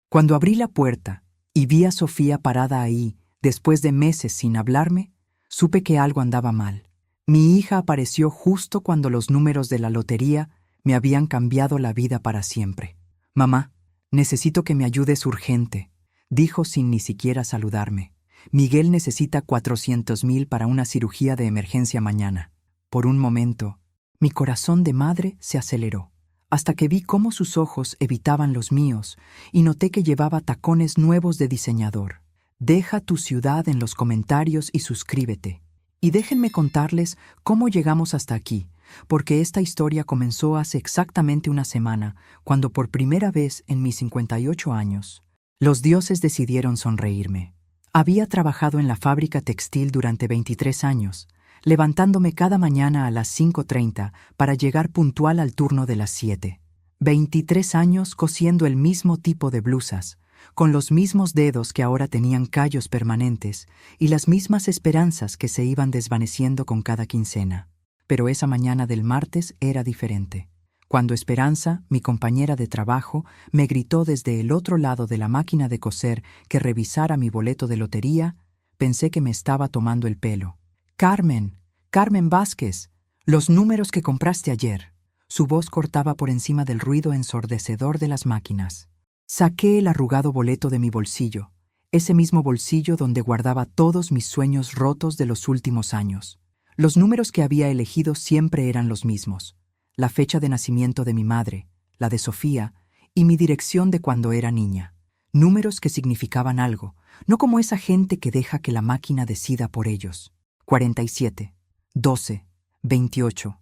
Cuando abrí la puerta y vi a Sofía parada ahí, después de meses sin hablarme, supe que algo andaba mal. Mi hija apareció justo cuando los números de la lotería me habían cambiado la vida para siempre. «Mamá, necesito que me ayudes urgente», dijo sin ni siquiera saludarme. «Miguel necesita 400,000 para una cirugía de emergencia mañana». Por un momento, mi corazón de madre se aceleró, hasta que vi cómo sus ojos evitaban los míos y noté que llevaba tacones nuevos de diseñador. Deja tu ciudad en los comentarios y suscríbete. Y déjenme contarles cómo llegamos hasta aquí, porque esta historia comenzó hace exactamente una semana, cuando por primera vez en mis 58 años, los dioses decidieron sonreírme. Había trabajado en la fábrica textil durante 23 años, levantándome cada mañana a las 5:30 para llegar puntual al turno de las 7. 23 años cosiendo el mismo tipo de blusas, con los mismos dedos que ahora tenían callos permanentes y las mismas esperanzas que se iban desvaneciendo con cada quincena. Pero esa mañana del martes era diferente. Cuando Esperanza, mi compañera de trabajo, me gritó desde el otro lado de la máquina de coser que revisara mi boleto de lotería, pensé que me estaba tomando el pelo. «Carmen, Carmen Vázquez, los números que compraste ayer». Su voz cortaba por encima del ruido ensordecedor de las máquinas. Saqué el arrugado boleto de mi bolsillo, ese mismo bolsillo donde guardaba todos mis sueños rotos de los últimos años. Los números que había elegido siempre eran los mismos: la fecha de nacimiento de mi madre, la de Sofía y mi dirección de cuando era niña. Números que significaban algo, no como esa gente que deja que la máquina decida por ellos. 47, 12, 28,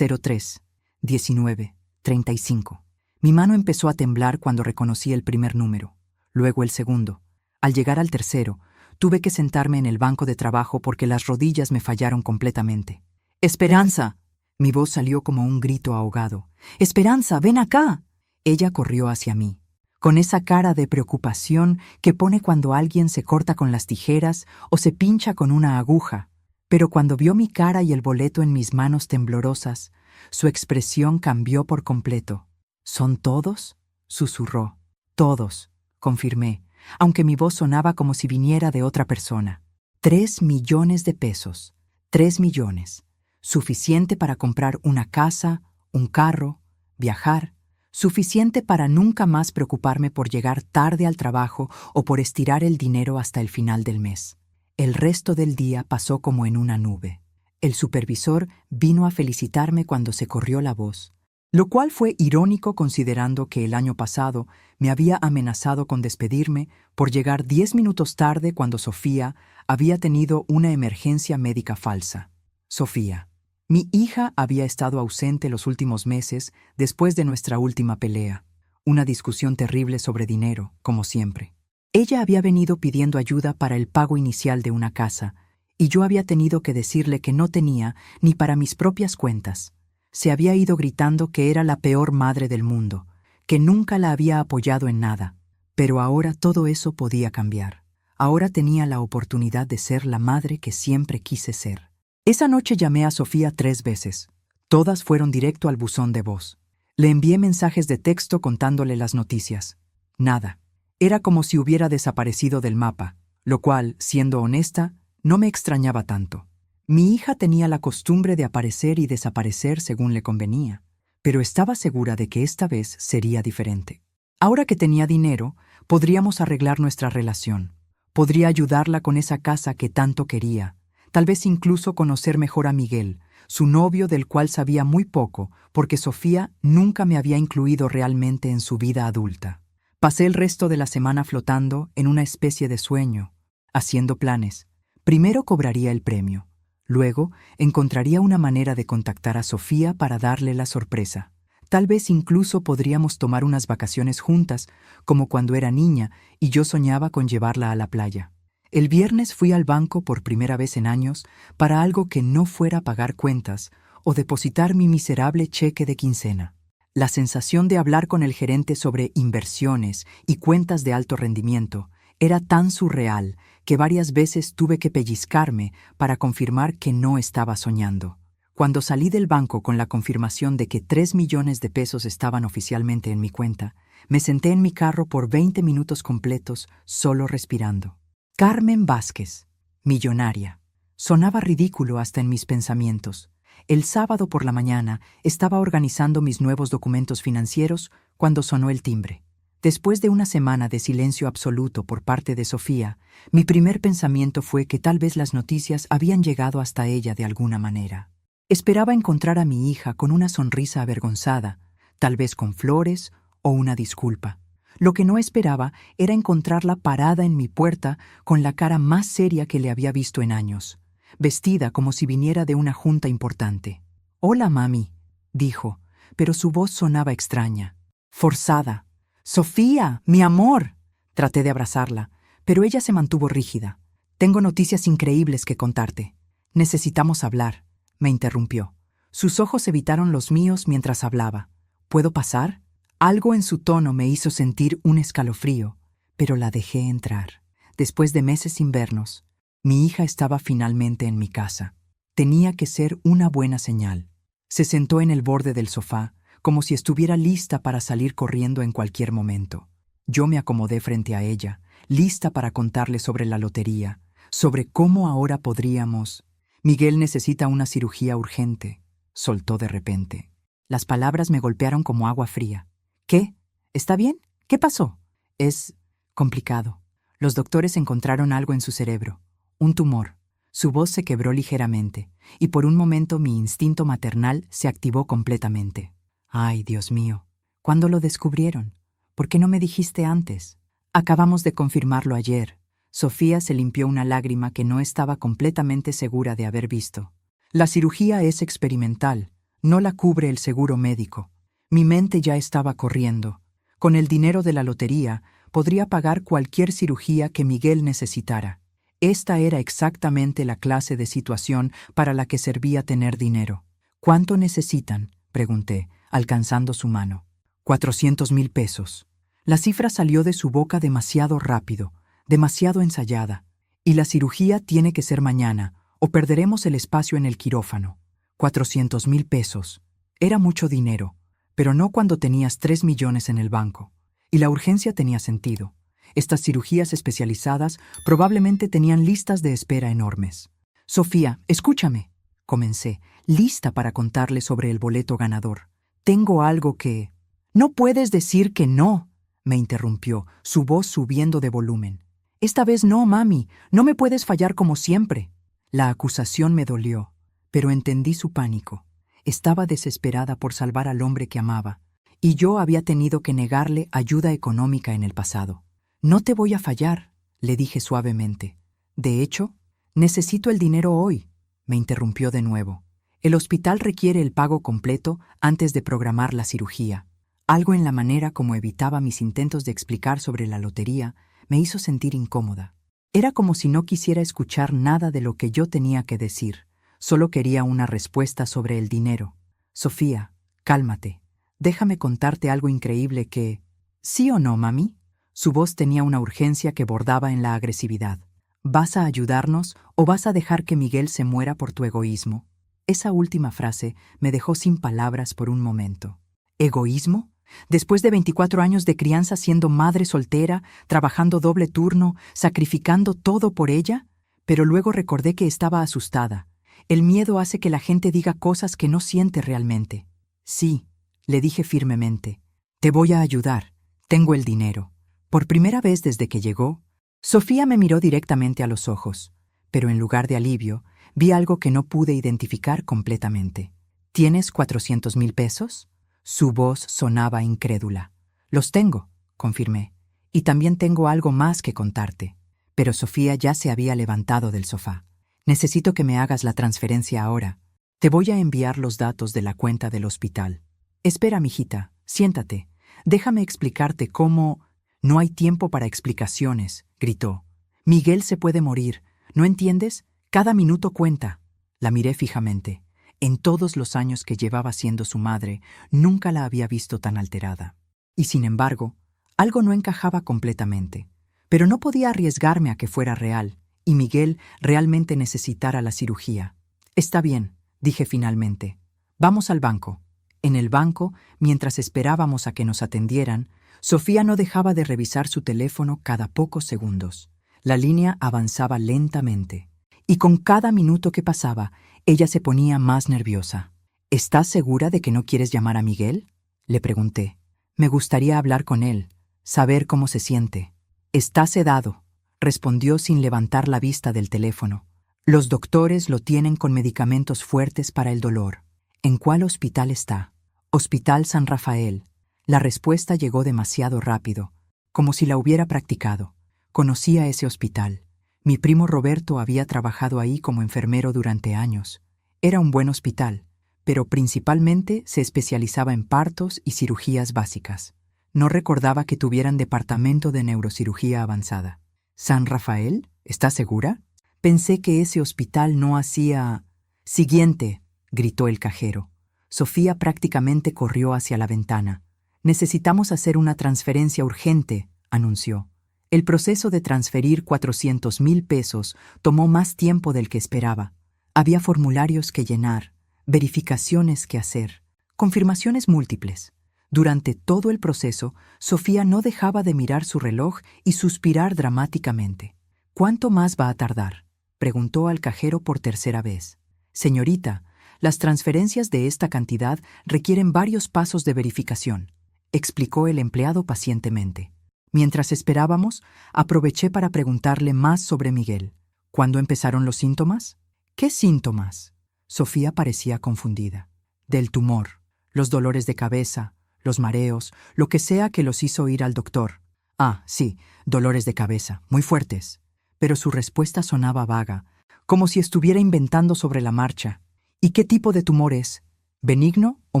03, 19, 35. Mi mano empezó a temblar cuando reconocí el primer número, luego el segundo. Al llegar al tercero, tuve que sentarme en el banco de trabajo porque las rodillas me fallaron completamente. «¡Esperanza!». Mi voz salió como un grito ahogado. «¡Esperanza, ven acá!». Ella corrió hacia mí, con esa cara de preocupación que pone cuando alguien se corta con las tijeras o se pincha con una aguja. Pero cuando vio mi cara y el boleto en mis manos temblorosas, su expresión cambió por completo. «¿Son todos?», susurró. «Todos», confirmé, aunque mi voz sonaba como si viniera de otra persona. 3 millones de pesos. 3 millones. Suficiente para comprar una casa, un carro, viajar. Suficiente para nunca más preocuparme por llegar tarde al trabajo o por estirar el dinero hasta el final del mes. El resto del día pasó como en una nube. El supervisor vino a felicitarme cuando se corrió la voz, lo cual fue irónico considerando que el año pasado me había amenazado con despedirme por llegar 10 minutos tarde cuando Sofía había tenido una emergencia médica falsa. Sofía. Mi hija había estado ausente los últimos meses después de nuestra última pelea, una discusión terrible sobre dinero, como siempre. Ella había venido pidiendo ayuda para el pago inicial de una casa, y yo había tenido que decirle que no tenía ni para mis propias cuentas. Se había ido gritando que era la peor madre del mundo, que nunca la había apoyado en nada. Pero ahora todo eso podía cambiar. Ahora tenía la oportunidad de ser la madre que siempre quise ser. Esa noche llamé a Sofía 3 veces. Todas fueron directo al buzón de voz. Le envié mensajes de texto contándole las noticias. Nada. Era como si hubiera desaparecido del mapa, lo cual, siendo honesta, no me extrañaba tanto. Mi hija tenía la costumbre de aparecer y desaparecer según le convenía, pero estaba segura de que esta vez sería diferente. Ahora que tenía dinero, podríamos arreglar nuestra relación. Podría ayudarla con esa casa que tanto quería, tal vez incluso conocer mejor a Miguel, su novio del cual sabía muy poco, porque Sofía nunca me había incluido realmente en su vida adulta. Pasé el resto de la semana flotando en una especie de sueño, haciendo planes. Primero cobraría el premio. Luego, encontraría una manera de contactar a Sofía para darle la sorpresa. Tal vez incluso podríamos tomar unas vacaciones juntas, como cuando era niña y yo soñaba con llevarla a la playa. El viernes fui al banco por primera vez en años para algo que no fuera pagar cuentas o depositar mi miserable cheque de quincena. La sensación de hablar con el gerente sobre inversiones y cuentas de alto rendimiento era tan surreal que varias veces tuve que pellizcarme para confirmar que no estaba soñando. Cuando salí del banco con la confirmación de que 3 millones de pesos estaban oficialmente en mi cuenta, me senté en mi carro por 20 minutos completos, solo respirando. Carmen Vázquez, millonaria. Sonaba ridículo hasta en mis pensamientos. El sábado por la mañana estaba organizando mis nuevos documentos financieros cuando sonó el timbre. Después de una semana de silencio absoluto por parte de Sofía, mi primer pensamiento fue que tal vez las noticias habían llegado hasta ella de alguna manera. Esperaba encontrar a mi hija con una sonrisa avergonzada, tal vez con flores o una disculpa. Lo que no esperaba era encontrarla parada en mi puerta con la cara más seria que le había visto en años, vestida como si viniera de una junta importante. «Hola, mami», dijo, pero su voz sonaba extraña, forzada. «Sofía, mi amor». Traté de abrazarla, pero ella se mantuvo rígida. «Tengo noticias increíbles que contarte. Necesitamos hablar», me interrumpió. Sus ojos evitaron los míos mientras hablaba. «¿Puedo pasar?». Algo en su tono me hizo sentir un escalofrío, pero la dejé entrar. Después de meses sin vernos, mi hija estaba finalmente en mi casa. Tenía que ser una buena señal. Se sentó en el borde del sofá, como si estuviera lista para salir corriendo en cualquier momento. Yo me acomodé frente a ella, lista para contarle sobre la lotería, sobre cómo ahora podríamos... «Miguel necesita una cirugía urgente», soltó de repente. Las palabras me golpearon como agua fría. «¿Qué? ¿Está bien? ¿Qué pasó?» «Es complicado. Los doctores encontraron algo en su cerebro, un tumor». Su voz se quebró ligeramente, y por un momento mi instinto maternal se activó completamente. «Ay, Dios mío, ¿cuándo lo descubrieron? ¿Por qué no me dijiste antes?» «Acabamos de confirmarlo ayer». Sofía se limpió una lágrima que no estaba completamente segura de haber visto. «La cirugía es experimental, no la cubre el seguro médico». Mi mente ya estaba corriendo. Con el dinero de la lotería podría pagar cualquier cirugía que Miguel necesitara. Esta era exactamente la clase de situación para la que servía tener dinero. «¿Cuánto necesitan?», pregunté, alcanzando su mano. 400,000 pesos. La cifra salió de su boca demasiado rápido, demasiado ensayada. «Y la cirugía tiene que ser mañana, o perderemos el espacio en el quirófano». 400,000 pesos. Era mucho dinero, pero no cuando tenías 3 millones en el banco. Y la urgencia tenía sentido. Estas cirugías especializadas probablemente tenían listas de espera enormes. «Sofía, escúchame», comencé, lista para contarle sobre el boleto ganador. «Tengo algo que...». «No puedes decir que no», me interrumpió, su voz subiendo de volumen. «Esta vez no, mami, no me puedes fallar como siempre». La acusación me dolió, pero entendí su pánico. Estaba desesperada por salvar al hombre que amaba, y yo había tenido que negarle ayuda económica en el pasado. «No te voy a fallar», le dije suavemente. «De hecho, necesito el dinero hoy», me interrumpió de nuevo. «El hospital requiere el pago completo antes de programar la cirugía». Algo en la manera como evitaba mis intentos de explicar sobre la lotería me hizo sentir incómoda. Era como si no quisiera escuchar nada de lo que yo tenía que decir. Solo quería una respuesta sobre el dinero. «Sofía, cálmate. Déjame contarte algo increíble que...». «¿Sí o no, mami?». Su voz tenía una urgencia que bordaba en la agresividad. «¿Vas a ayudarnos o vas a dejar que Miguel se muera por tu egoísmo?». Esa última frase me dejó sin palabras por un momento. ¿Egoísmo? Después de 24 años de crianza siendo madre soltera, trabajando doble turno, sacrificando todo por ella, pero luego recordé que estaba asustada. El miedo hace que la gente diga cosas que no siente realmente. «Sí», le dije firmemente, «te voy a ayudar. Tengo el dinero». Por primera vez desde que llegó, Sofía me miró directamente a los ojos, pero en lugar de alivio, vi algo que no pude identificar completamente. «¿Tienes 400,000 pesos?» Su voz sonaba incrédula. «Los tengo», confirmé, «y también tengo algo más que contarte». Pero Sofía ya se había levantado del sofá. «Necesito que me hagas la transferencia ahora. Te voy a enviar los datos de la cuenta del hospital». «Espera, mijita, siéntate. Déjame explicarte cómo...». «No hay tiempo para explicaciones», gritó. «Miguel se puede morir. ¿No entiendes? Cada minuto cuenta». La miré fijamente. En todos los años que llevaba siendo su madre, nunca la había visto tan alterada. Y sin embargo, algo no encajaba completamente. Pero no podía arriesgarme a que fuera real, y Miguel realmente necesitara la cirugía. «Está bien», dije finalmente. Vamos al banco. En el banco, mientras esperábamos a que nos atendieran, Sofía no dejaba de revisar su teléfono cada pocos segundos. La línea avanzaba lentamente, y con cada minuto que pasaba, ella se ponía más nerviosa. ¿Estás segura de que no quieres llamar a Miguel?, le pregunté. Me gustaría hablar con él, saber cómo se siente. Está sedado, respondió sin levantar la vista del teléfono. Los doctores lo tienen con medicamentos fuertes para el dolor. ¿En cuál hospital está? Hospital San Rafael. La respuesta llegó demasiado rápido, como si la hubiera practicado. Conocía ese hospital. Mi primo Roberto había trabajado ahí como enfermero durante años. Era un buen hospital, pero principalmente se especializaba en partos y cirugías básicas. No recordaba que tuvieran departamento de neurocirugía avanzada. ¿San Rafael? ¿Estás segura? Pensé que ese hospital no hacía... Siguiente, gritó el cajero. Sofía prácticamente corrió hacia la ventana. Necesitamos hacer una transferencia urgente, anunció. El proceso de transferir 400,000 pesos tomó más tiempo del que esperaba. Había formularios que llenar, verificaciones que hacer, confirmaciones múltiples. Durante todo el proceso, Sofía no dejaba de mirar su reloj y suspirar dramáticamente. ¿Cuánto más va a tardar?, preguntó al cajero por tercera vez. Señorita, las transferencias de esta cantidad requieren varios pasos de verificación, explicó el empleado pacientemente. Mientras esperábamos, aproveché para preguntarle más sobre Miguel. ¿Cuándo empezaron los síntomas? ¿Qué síntomas? Sofía parecía confundida. Del tumor, los dolores de cabeza, los mareos, lo que sea que los hizo ir al doctor. Ah, sí, dolores de cabeza, muy fuertes. Pero su respuesta sonaba vaga, como si estuviera inventando sobre la marcha. ¿Y qué tipo de tumor es? ¿Benigno o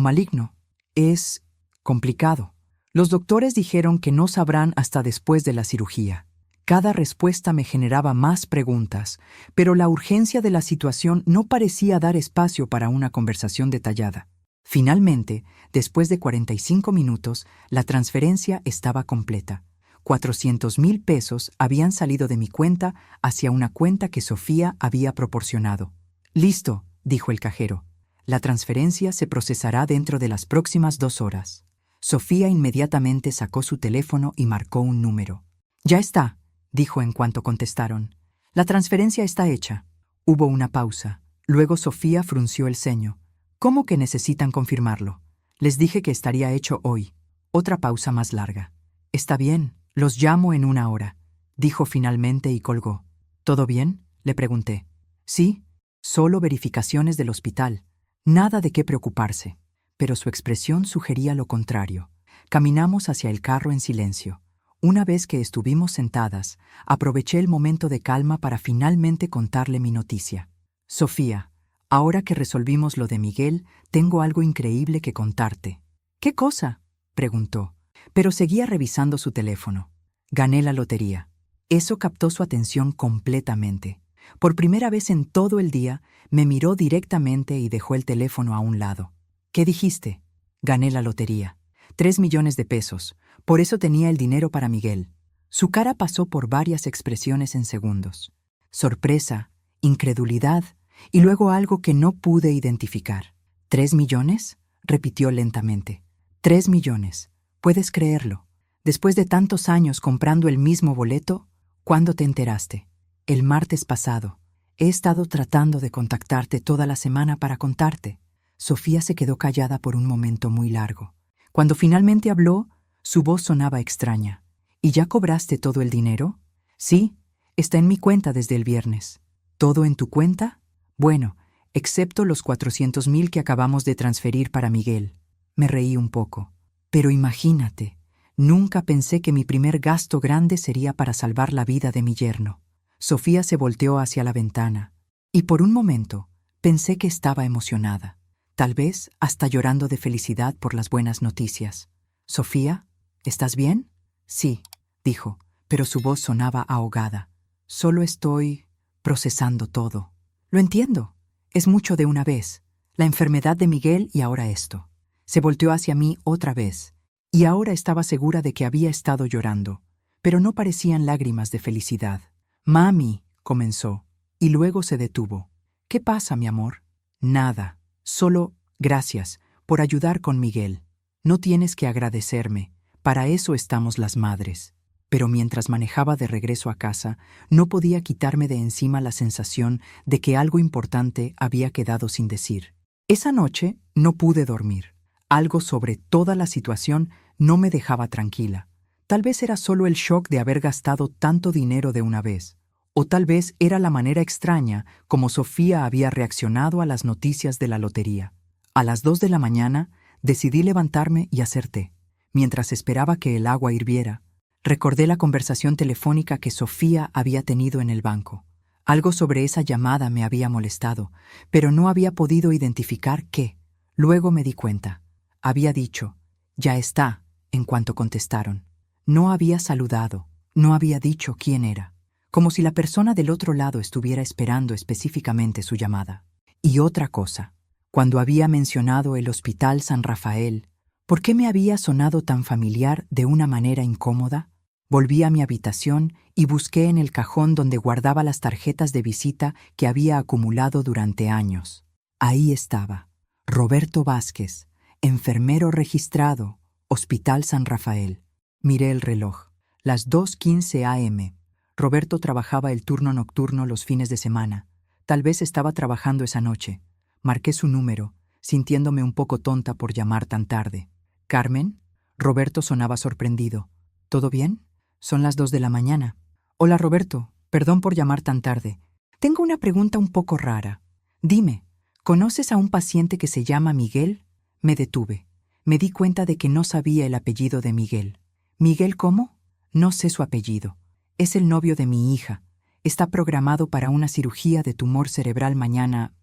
maligno? Es complicado. Los doctores dijeron que no sabrán hasta después de la cirugía. Cada respuesta me generaba más preguntas, pero la urgencia de la situación no parecía dar espacio para una conversación detallada. Finalmente, después de 45 minutos, la transferencia estaba completa. 400,000 pesos habían salido de mi cuenta hacia una cuenta que Sofía había proporcionado. Listo, dijo el cajero. La transferencia se procesará dentro de las próximas 2 horas. Sofía inmediatamente sacó su teléfono y marcó un número. Ya está, dijo en cuanto contestaron. La transferencia está hecha. Hubo una pausa. Luego Sofía frunció el ceño. ¿Cómo que necesitan confirmarlo? Les dije que estaría hecho hoy. Otra pausa más larga. Está bien, los llamo en 1 hora, dijo finalmente y colgó. ¿Todo bien?, le pregunté. Sí, solo verificaciones del hospital. Nada de qué preocuparse. Pero su expresión sugería lo contrario. Caminamos hacia el carro en silencio. Una vez que estuvimos sentadas, aproveché el momento de calma para finalmente contarle mi noticia. Sofía, ahora que resolvimos lo de Miguel, tengo algo increíble que contarte. ¿Qué cosa?, preguntó, pero seguía revisando su teléfono. Gané la lotería. Eso captó su atención completamente. Por primera vez en todo el día, me miró directamente y dejó el teléfono a un lado. ¿Qué dijiste? Gané la lotería. 3 millones de pesos. Por eso tenía el dinero para Miguel. Su cara pasó por varias expresiones en segundos. Sorpresa, incredulidad y luego algo que no pude identificar. ¿3 millones? Repitió lentamente. 3 millones. ¿Puedes creerlo? Después de tantos años comprando el mismo boleto, ¿cuándo te enteraste? El martes pasado. He estado tratando de contactarte toda la semana para contarte. Sofía se quedó callada por un momento muy largo. Cuando finalmente habló, su voz sonaba extraña. ¿Y ya cobraste todo el dinero? Sí, está en mi cuenta desde el viernes. ¿Todo en tu cuenta? Bueno, excepto los 400,000 que acabamos de transferir para Miguel. Me reí un poco. Pero imagínate, nunca pensé que mi primer gasto grande sería para salvar la vida de mi yerno. Sofía se volteó hacia la ventana, y por un momento pensé que estaba emocionada. Tal vez hasta llorando de felicidad por las buenas noticias. «Sofía, ¿estás bien?» «Sí», dijo, pero su voz sonaba ahogada. «Solo estoy procesando todo». «Lo entiendo. Es mucho de una vez. La enfermedad de Miguel y ahora esto». Se volteó hacia mí otra vez, y ahora estaba segura de que había estado llorando, pero no parecían lágrimas de felicidad. «Mami», comenzó, y luego se detuvo. «¿Qué pasa, mi amor?» Nada. Solo gracias por ayudar con Miguel. No tienes que agradecerme. Para eso estamos las madres. Pero mientras manejaba de regreso a casa, no podía quitarme de encima la sensación de que algo importante había quedado sin decir. Esa noche no pude dormir. Algo sobre toda la situación no me dejaba tranquila. Tal vez era solo el shock de haber gastado tanto dinero de una vez. O tal vez era la manera extraña como Sofía había reaccionado a las noticias de la lotería. A las 2 de la mañana decidí levantarme y hacer té. Mientras esperaba que el agua hirviera, recordé la conversación telefónica que Sofía había tenido en el banco. Algo sobre esa llamada me había molestado, pero no había podido identificar qué. Luego me di cuenta. Había dicho, «Ya está», en cuanto contestaron. No había saludado, no había dicho quién era, como si la persona del otro lado estuviera esperando específicamente su llamada. Y otra cosa, cuando había mencionado el Hospital San Rafael, ¿por qué me había sonado tan familiar de una manera incómoda? Volví a mi habitación y busqué en el cajón donde guardaba las tarjetas de visita que había acumulado durante años. Ahí estaba, Roberto Vázquez, enfermero registrado, Hospital San Rafael. Miré el reloj, las 2:15 a.m. Roberto trabajaba el turno nocturno los fines de semana. Tal vez estaba trabajando esa noche. Marqué su número, sintiéndome un poco tonta por llamar tan tarde. «¿Carmen?» Roberto sonaba sorprendido. «¿Todo bien? Son las 2 de la mañana». «Hola, Roberto. Perdón por llamar tan tarde. Tengo una pregunta un poco rara. Dime, ¿conoces a un paciente que se llama Miguel?» Me detuve. Me di cuenta de que no sabía el apellido de Miguel. «¿Miguel cómo?» «No sé su apellido. Es el novio de mi hija. Está programado para una cirugía de tumor cerebral mañana.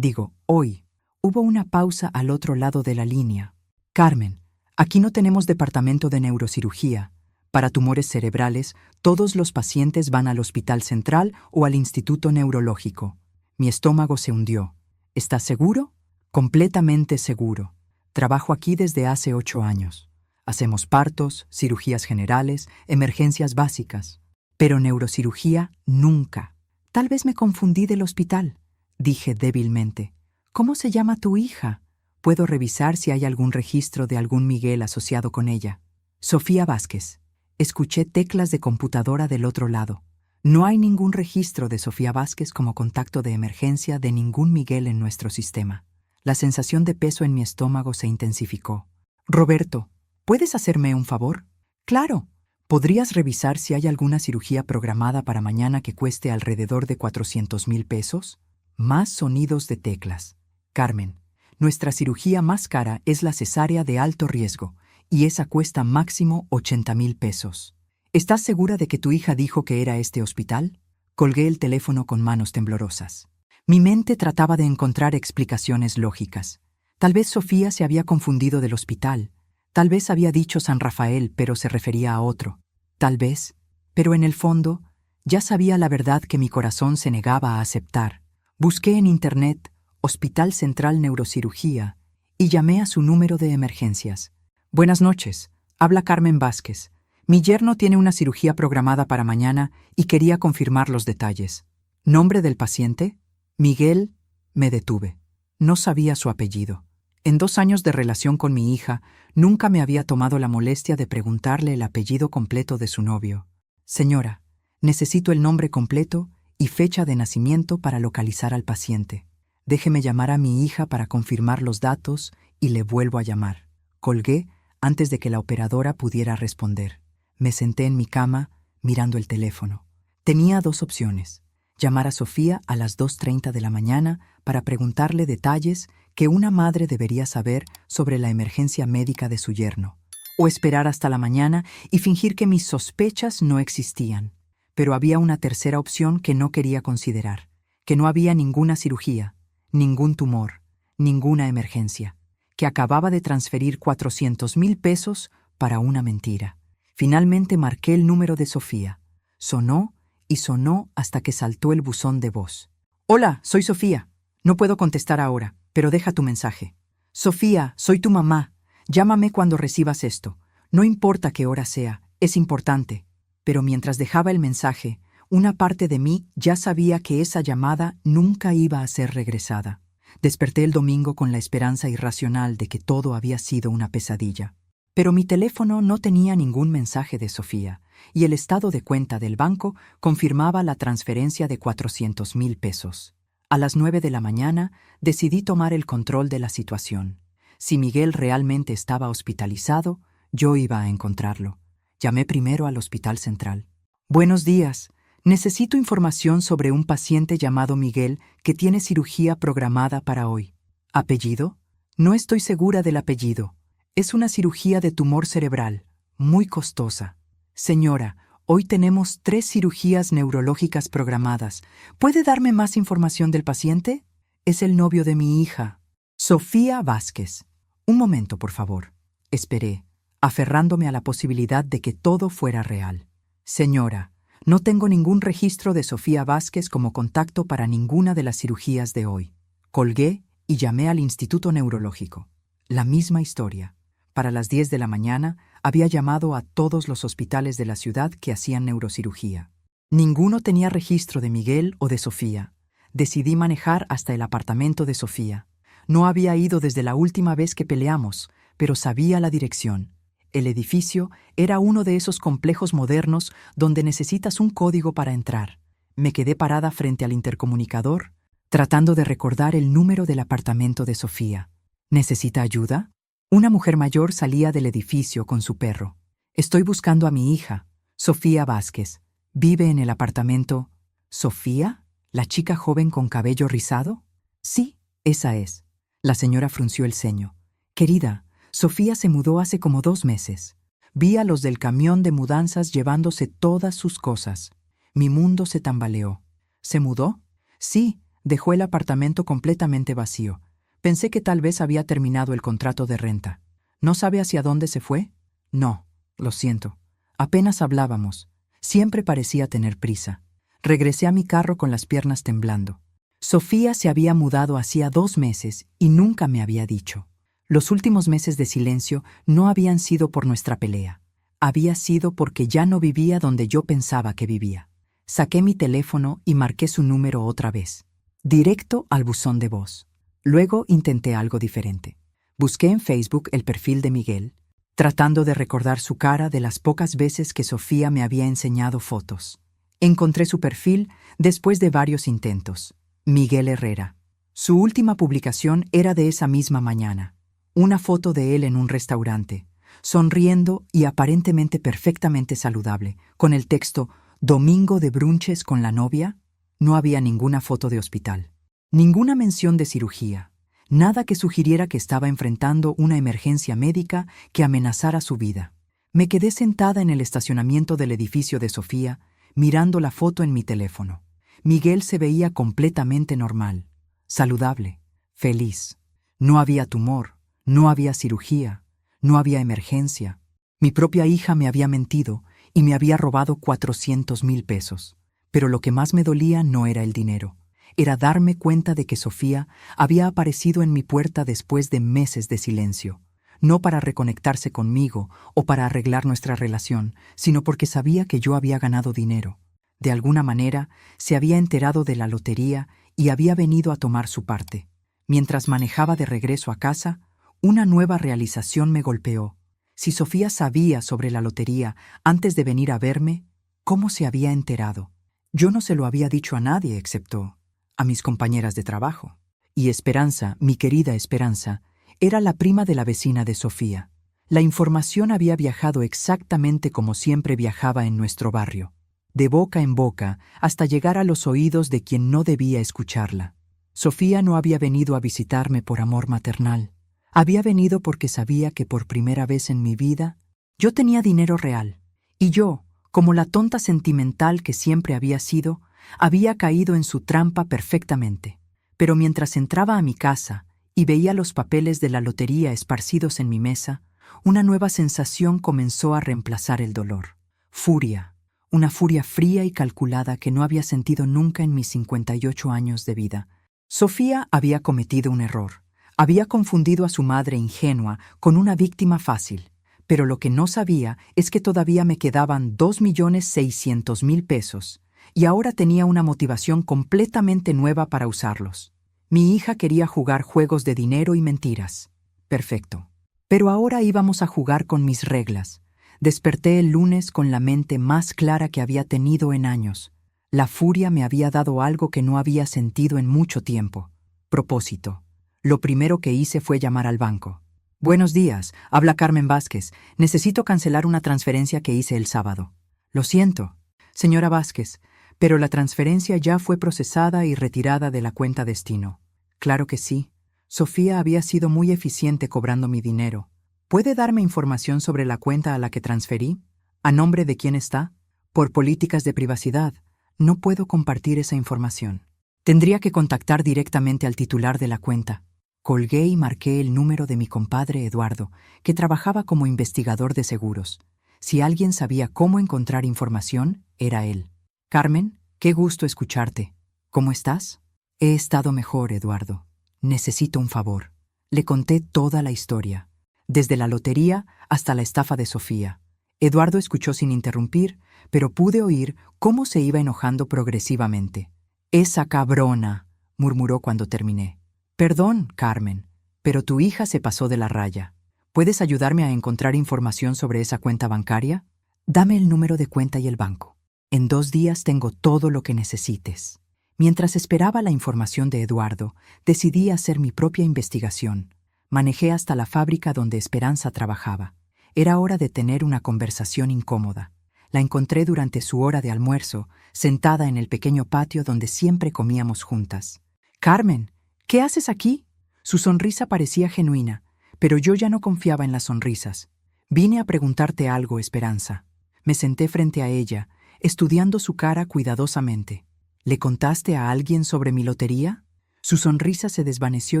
Hoy». Hubo una pausa al otro lado de la línea. «Carmen, aquí no tenemos departamento de neurocirugía. Para tumores cerebrales, todos los pacientes van al Hospital Central o al Instituto Neurológico». Mi estómago se hundió. «¿Estás seguro?» «Completamente seguro. Trabajo aquí desde hace 8 años. Hacemos partos, cirugías generales, emergencias básicas. Pero neurocirugía nunca». «Tal vez me confundí del hospital», dije débilmente. «¿Cómo se llama tu hija? Puedo revisar si hay algún registro de algún Miguel asociado con ella». «Sofía Vázquez». Escuché teclas de computadora del otro lado. No hay ningún registro de Sofía Vázquez como contacto de emergencia de ningún Miguel en nuestro sistema. La sensación de peso en mi estómago se intensificó. «Roberto, ¿puedes hacerme un favor?» «Claro. ¿Podrías revisar si hay alguna cirugía programada para mañana que cueste alrededor de 400,000 pesos?» Más sonidos de teclas. «Carmen, nuestra cirugía más cara es la cesárea de alto riesgo, y esa cuesta máximo 80,000 pesos. ¿Estás segura de que tu hija dijo que era este hospital?» Colgué el teléfono con manos temblorosas. Mi mente trataba de encontrar explicaciones lógicas. Tal vez Sofía se había confundido del hospital. Tal vez había dicho San Rafael, pero se refería a otro. Tal vez, pero en el fondo, ya sabía la verdad que mi corazón se negaba a aceptar. Busqué en Internet Hospital Central Neurocirugía y llamé a su número de emergencias. «Buenas noches. Habla Carmen Vázquez. Mi yerno tiene una cirugía programada para mañana y quería confirmar los detalles». «¿Nombre del paciente?» «Miguel». Me detuve. No sabía su apellido. En 2 años de relación con mi hija, nunca me había tomado la molestia de preguntarle el apellido completo de su novio. «Señora, necesito el nombre completo y fecha de nacimiento para localizar al paciente. Déjeme llamar a mi hija para confirmar los datos y le vuelvo a llamar». Colgué antes de que la operadora pudiera responder. Me senté en mi cama, mirando el teléfono. Tenía 2 opciones: llamar a Sofía a las 2:30 de la mañana para preguntarle detalles que una madre debería saber sobre la emergencia médica de su yerno, o esperar hasta la mañana y fingir que mis sospechas no existían. Pero había una tercera opción que no quería considerar: que no había ninguna cirugía, ningún tumor, ninguna emergencia, que acababa de transferir 400,000 pesos para una mentira. Finalmente marqué el número de Sofía. Sonó y sonó hasta que saltó el buzón de voz. «Hola, soy Sofía. No puedo contestar ahora, pero deja tu mensaje». «Sofía, soy tu mamá. Llámame cuando recibas esto. No importa qué hora sea, es importante». Pero mientras dejaba el mensaje, una parte de mí ya sabía que esa llamada nunca iba a ser regresada. Desperté el domingo con la esperanza irracional de que todo había sido una pesadilla. Pero mi teléfono no tenía ningún mensaje de Sofía, y el estado de cuenta del banco confirmaba la transferencia de 400,000 pesos. A las 9 de la mañana decidí tomar el control de la situación. Si Miguel realmente estaba hospitalizado, yo iba a encontrarlo. Llamé primero al Hospital Central. Buenos días. Necesito información sobre un paciente llamado Miguel que tiene cirugía programada para hoy. ¿Apellido? No estoy segura del apellido. Es una cirugía de tumor cerebral, muy costosa. Señora, hoy tenemos 3 cirugías neurológicas programadas. ¿Puede darme más información del paciente? Es el novio de mi hija, Sofía Vázquez. Un momento, por favor. Esperé, aferrándome a la posibilidad de que todo fuera real. Señora, no tengo ningún registro de Sofía Vázquez como contacto para ninguna de las cirugías de hoy. Colgué y llamé al Instituto Neurológico. La misma historia. Para las 10 de la mañana había llamado a todos los hospitales de la ciudad que hacían neurocirugía. Ninguno tenía registro de Miguel o de Sofía. Decidí manejar hasta el apartamento de Sofía. No había ido desde la última vez que peleamos, pero sabía la dirección. El edificio era uno de esos complejos modernos donde necesitas un código para entrar. Me quedé parada frente al intercomunicador, tratando de recordar el número del apartamento de Sofía. ¿Necesita ayuda? Una mujer mayor salía del edificio con su perro. Estoy buscando a mi hija, Sofía Vázquez. ¿Vive en el apartamento? ¿Sofía? ¿La chica joven con cabello rizado? Sí, esa es. La señora frunció el ceño. Querida, Sofía se mudó hace como 2 meses. Vi a los del camión de mudanzas llevándose todas sus cosas. Mi mundo se tambaleó. ¿Se mudó? Sí, dejó el apartamento completamente vacío. Pensé que tal vez había terminado el contrato de renta. ¿No sabe hacia dónde se fue? No, lo siento. Apenas hablábamos. Siempre parecía tener prisa. Regresé a mi carro con las piernas temblando. Sofía se había mudado hacía 2 meses y nunca me había dicho. Los últimos meses de silencio no habían sido por nuestra pelea. Había sido porque ya no vivía donde yo pensaba que vivía. Saqué mi teléfono y marqué su número otra vez. Directo al buzón de voz. Luego intenté algo diferente. Busqué en Facebook el perfil de Miguel, tratando de recordar su cara de las pocas veces que Sofía me había enseñado fotos. Encontré su perfil después de varios intentos. Miguel Herrera. Su última publicación era de esa misma mañana. Una foto de él en un restaurante, sonriendo y aparentemente perfectamente saludable, con el texto «Domingo de brunches con la novia». No había ninguna foto de hospital. Ninguna mención de cirugía, nada que sugiriera que estaba enfrentando una emergencia médica que amenazara su vida. Me quedé sentada en el estacionamiento del edificio de Sofía, mirando la foto en mi teléfono. Miguel se veía completamente normal, saludable, feliz. No había tumor, no había cirugía, no había emergencia. Mi propia hija me había mentido y me había robado 400,000 pesos. Pero lo que más me dolía no era el dinero. Era darme cuenta de que Sofía había aparecido en mi puerta después de meses de silencio, no para reconectarse conmigo o para arreglar nuestra relación, sino porque sabía que yo había ganado dinero. De alguna manera, se había enterado de la lotería y había venido a tomar su parte. Mientras manejaba de regreso a casa, una nueva realización me golpeó. Si Sofía sabía sobre la lotería antes de venir a verme, ¿cómo se había enterado? Yo no se lo había dicho a nadie excepto a mis compañeras de trabajo. Y Esperanza, mi querida Esperanza, era la prima de la vecina de Sofía. La información había viajado exactamente como siempre viajaba en nuestro barrio, de boca en boca hasta llegar a los oídos de quien no debía escucharla. Sofía no había venido a visitarme por amor maternal. Había venido porque sabía que por primera vez en mi vida yo tenía dinero real. Y yo, como la tonta sentimental que siempre había sido, había caído en su trampa perfectamente. Pero mientras entraba a mi casa y veía los papeles de la lotería esparcidos en mi mesa, una nueva sensación comenzó a reemplazar el dolor. Furia. Una furia fría y calculada que no había sentido nunca en mis 58 años de vida. Sofía había cometido un error. Había confundido a su madre ingenua con una víctima fácil. Pero lo que no sabía es que todavía me quedaban 2,600,000 pesos. Y ahora tenía una motivación completamente nueva para usarlos. Mi hija quería jugar juegos de dinero y mentiras. Perfecto. Pero ahora íbamos a jugar con mis reglas. Desperté el lunes con la mente más clara que había tenido en años. La furia me había dado algo que no había sentido en mucho tiempo. Propósito. Lo primero que hice fue llamar al banco. Buenos días, habla Carmen Vázquez. Necesito cancelar una transferencia que hice el sábado. Lo siento, señora Vázquez, pero la transferencia ya fue procesada y retirada de la cuenta destino. Claro que sí. Sofía había sido muy eficiente cobrando mi dinero. ¿Puede darme información sobre la cuenta a la que transferí? ¿A nombre de quién está? Por políticas de privacidad, no puedo compartir esa información. Tendría que contactar directamente al titular de la cuenta. Colgué y marqué el número de mi compadre Eduardo, que trabajaba como investigador de seguros. Si alguien sabía cómo encontrar información, era él. Carmen, qué gusto escucharte. ¿Cómo estás? He estado mejor, Eduardo. Necesito un favor. Le conté toda la historia, desde la lotería hasta la estafa de Sofía. Eduardo escuchó sin interrumpir, pero pude oír cómo se iba enojando progresivamente. «Esa cabrona», murmuró cuando terminé. «Perdón, Carmen, pero tu hija se pasó de la raya. ¿Puedes ayudarme a encontrar información sobre esa cuenta bancaria? Dame el número de cuenta y el banco. En 2 días tengo todo lo que necesites». Mientras esperaba la información de Eduardo, decidí hacer mi propia investigación. Manejé hasta la fábrica donde Esperanza trabajaba. Era hora de tener una conversación incómoda. La encontré durante su hora de almuerzo, sentada en el pequeño patio donde siempre comíamos juntas. «Carmen, ¿qué haces aquí?» Su sonrisa parecía genuina, pero yo ya no confiaba en las sonrisas. «Vine a preguntarte algo, Esperanza». Me senté frente a ella, estudiando su cara cuidadosamente. «¿Le contaste a alguien sobre mi lotería?» Su sonrisa se desvaneció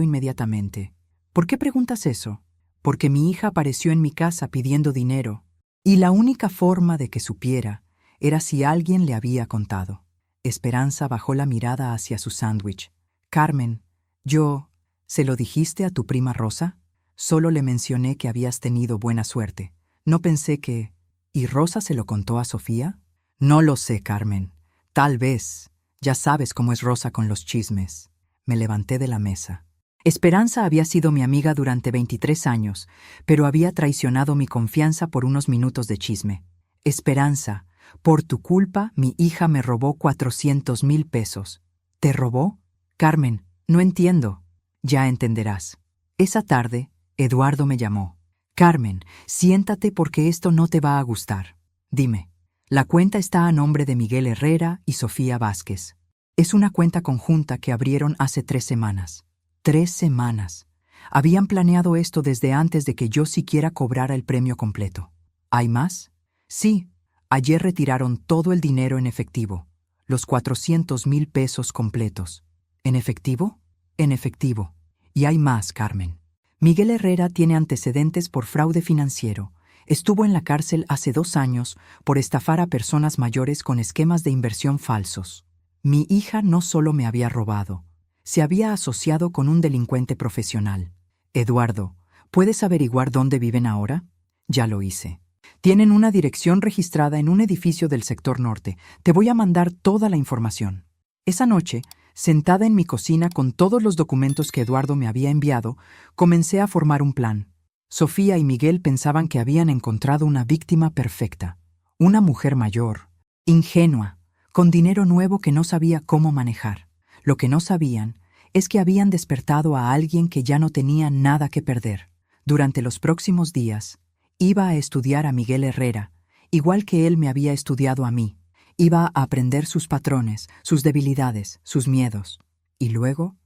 inmediatamente. «¿Por qué preguntas eso?» «Porque mi hija apareció en mi casa pidiendo dinero, y la única forma de que supiera era si alguien le había contado». Esperanza bajó la mirada hacia su sándwich. «Carmen, ¿se lo dijiste a tu prima Rosa?» «Solo le mencioné que habías tenido buena suerte. No pensé que... ¿Y Rosa se lo contó a Sofía?» «No lo sé, Carmen. Tal vez. Ya sabes cómo es Rosa con los chismes». Me levanté de la mesa. Esperanza había sido mi amiga durante 23 años, pero había traicionado mi confianza por unos minutos de chisme. «Esperanza, por tu culpa mi hija me robó 400,000 pesos». «¿Te robó?» «Carmen, no entiendo». «Ya entenderás». Esa tarde, Eduardo me llamó. «Carmen, siéntate porque esto no te va a gustar. Dime». «La cuenta está a nombre de Miguel Herrera y Sofía Vázquez. Es una cuenta conjunta que abrieron hace 3 semanas». 3 semanas. Habían planeado esto desde antes de que yo siquiera cobrara el premio completo. ¿Hay más? Sí. Ayer retiraron todo el dinero en efectivo, los 400,000 pesos completos. ¿En efectivo? En efectivo. Y hay más, Carmen. Miguel Herrera tiene antecedentes por fraude financiero. Estuvo en la cárcel hace 2 años por estafar a personas mayores con esquemas de inversión falsos. Mi hija no solo me había robado, se había asociado con un delincuente profesional. «Eduardo, ¿puedes averiguar dónde viven ahora?» «Ya lo hice. Tienen una dirección registrada en un edificio del sector norte. Te voy a mandar toda la información». Esa noche, sentada en mi cocina con todos los documentos que Eduardo me había enviado, comencé a formar un plan. Sofía y Miguel pensaban que habían encontrado una víctima perfecta. Una mujer mayor, ingenua, con dinero nuevo que no sabía cómo manejar. Lo que no sabían es que habían despertado a alguien que ya no tenía nada que perder. Durante los próximos días, iba a estudiar a Miguel Herrera, igual que él me había estudiado a mí. Iba a aprender sus patrones, sus debilidades, sus miedos. Y luego,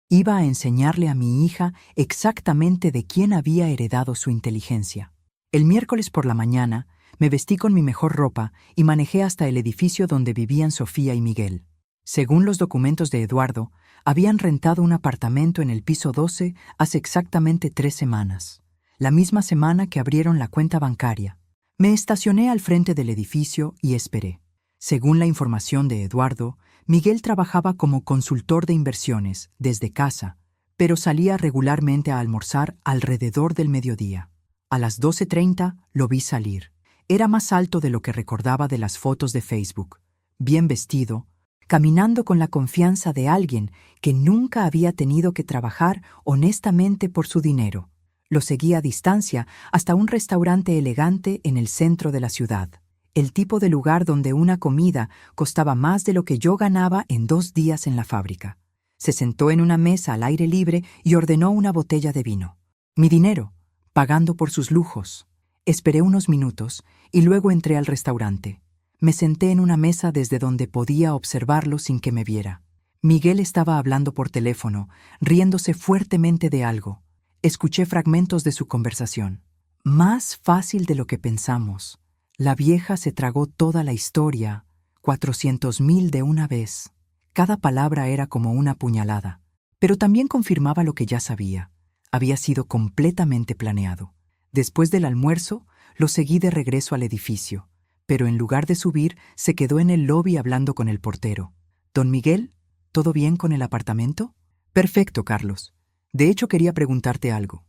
iba a enseñarle a mi hija exactamente de quién había heredado su inteligencia. El miércoles por la mañana, me vestí con mi mejor ropa y manejé hasta el edificio donde vivían Sofía y Miguel. Según los documentos de Eduardo, habían rentado un apartamento en el piso 12 hace exactamente 3 semanas, la misma semana que abrieron la cuenta bancaria. Me estacioné al frente del edificio y esperé. Según la información de Eduardo, Miguel trabajaba como consultor de inversiones desde casa, pero salía regularmente a almorzar alrededor del mediodía. A las 12:30 lo vi salir. Era más alto de lo que recordaba de las fotos de Facebook, bien vestido, caminando con la confianza de alguien que nunca había tenido que trabajar honestamente por su dinero. Lo seguí a distancia hasta un restaurante elegante en el centro de la ciudad, el tipo de lugar donde una comida costaba más de lo que yo ganaba en 2 días en la fábrica. Se sentó en una mesa al aire libre y ordenó una botella de vino. Mi dinero, pagando por sus lujos. Esperé unos minutos y luego entré al restaurante. Me senté en una mesa desde donde podía observarlo sin que me viera. Miguel estaba hablando por teléfono, riéndose fuertemente de algo. Escuché fragmentos de su conversación. Más fácil de lo que pensamos. La vieja se tragó toda la historia, 400,000 de una vez. Cada palabra era como una puñalada, pero también confirmaba lo que ya sabía. Había sido completamente planeado. Después del almuerzo, lo seguí de regreso al edificio, pero en lugar de subir, se quedó en el lobby hablando con el portero. «Don Miguel, ¿todo bien con el apartamento?» «Perfecto, Carlos. De hecho, quería preguntarte algo.